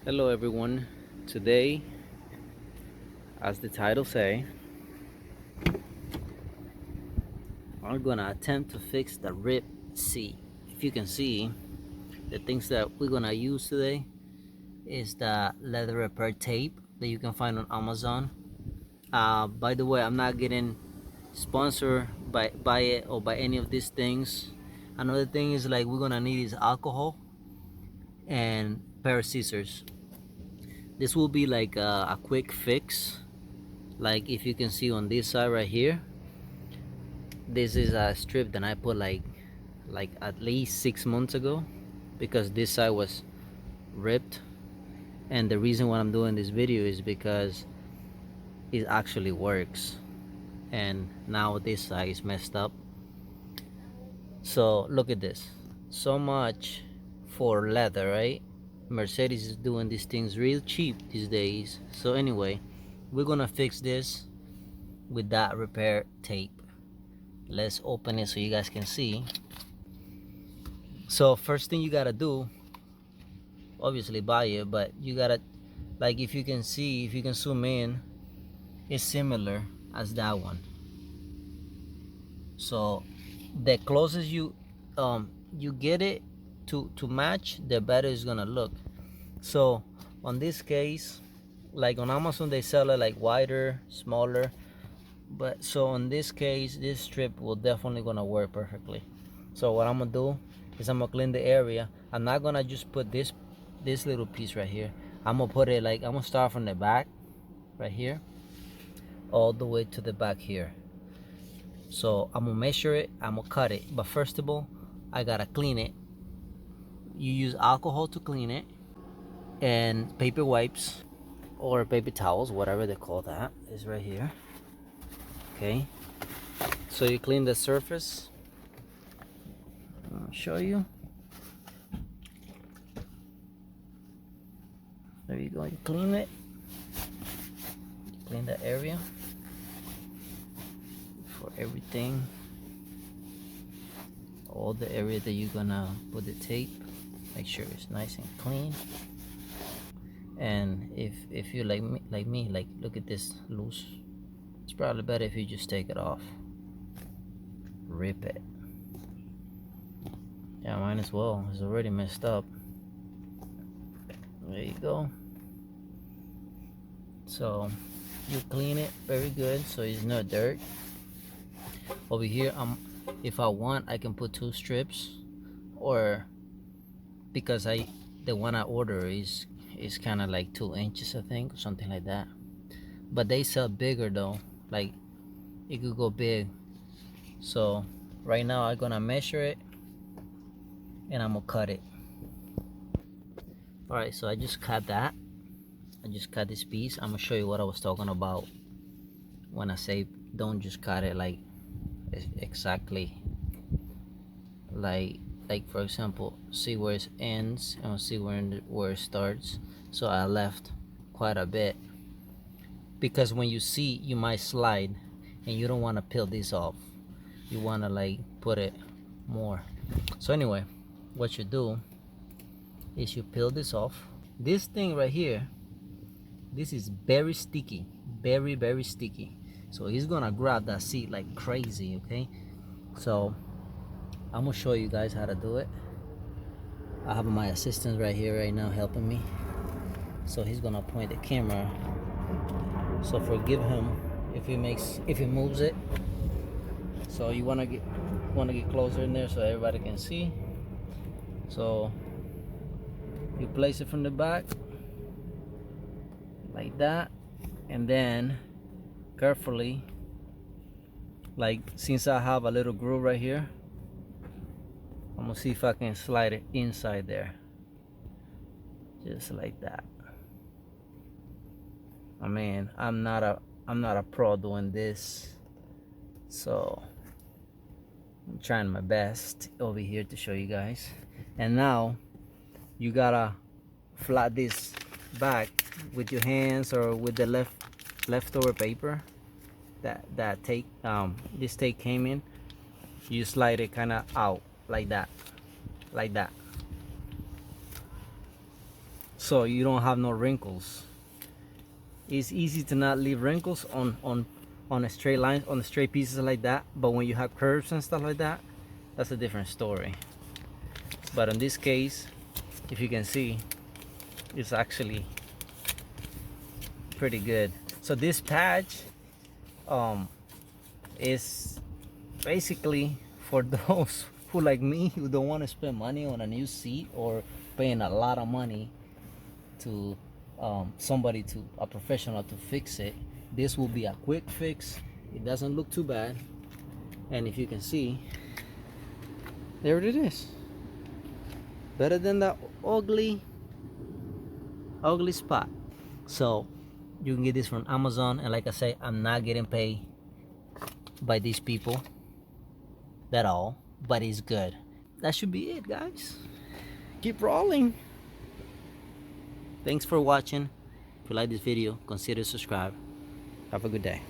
Hello everyone. Today, as the title say, I'm gonna attempt to fix the rip seat. If you can see, the things that we're gonna use today is the leather repair tape that you can find on Amazon. By the way, I'm not getting sponsored by it or by any of these things. Another thing is like we're gonna need is alcohol and pair of scissors. This will be like a quick fix. Like if you can see on this side right here, this is a strip that I put like at least 6 months ago because this side was ripped, and the reason why I'm doing this video is because it actually works, and now this side is messed up. So look at this, so much for leather, right? Mercedes is doing these things real cheap these days. So anyway, we're gonna fix this with that repair tape. Let's open it so you guys can see. So first thing you gotta do, obviously buy it, but you gotta, like, if you can see, if you can zoom in, it's similar as that one. So the closest you get it to match, the better it's gonna look. So on this case, like on Amazon they sell it like wider, smaller, but so on this case this strip will definitely gonna work perfectly. So what I'm gonna do is I'm gonna clean the area. I'm not gonna just put this little piece right here. I'm gonna put it like, I'm gonna start from the back right here all the way to the back here. So I'm gonna measure it, I'm gonna cut it, but first of all I gotta clean it. You use alcohol to clean it and paper wipes or paper towels, whatever they call that, is right here. Okay, so you clean the surface. I'll show you. There you go, you clean it, you clean the area for everything, all the area that you're gonna put the tape. Make sure it's nice and clean. And if you like me, like, look at this loose, it's probably better if you just take it off, rip it. Yeah, mine as well, it's already messed up. There you go. So you clean it very good so it's no dirt. Over here, if I want, I can put 2 strips, or because the one I order is kind of like 2 inches, I think, or something like that. But they sell bigger though, like it could go big. So right now I'm gonna measure it and I'm gonna cut it. All right, so I just cut that. I just cut this piece. I'm gonna show you what I was talking about when I say don't just cut it like exactly like for example, see where it ends and see where it starts. So I left quite a bit because when you see, you might slide and you don't want to peel this off. You want to like put it more. So anyway, what you do is you peel this off. This thing right here, this is very sticky, very sticky. So he's gonna grab that seat like crazy. Okay, so I'm gonna show you guys how to do it. I have my assistant right here right now helping me, so he's gonna point the camera. So forgive him if he moves it. So you wanna get closer in there so everybody can see. So you place it from the back like that, and then carefully, like, since I have a little groove right here, I'm gonna see if I can slide it inside there, just like that. I mean, I'm not a pro doing this, so I'm trying my best over here to show you guys. And now you gotta flat this back with your hands or with the leftover paper that tape, this tape came in. You slide it kind of out like that. so you don't have no wrinkles. It's easy to not leave wrinkles on a straight line, on the straight pieces like that, but when you have curves and stuff like that, that's a different story. But in this case, if you can see, it's actually pretty good. So this patch is basically for those who, like me, who don't want to spend money on a new seat or paying a lot of money to somebody, to a professional to fix it. This will be a quick fix. It doesn't look too bad, and if you can see, there it is. Better than that ugly spot. So you can get this from Amazon, and like I say, I'm not getting paid by these people at all, but it's good. That should be it, guys. Keep rolling. Thanks for watching. If you like this video, consider subscribe. Have a good day.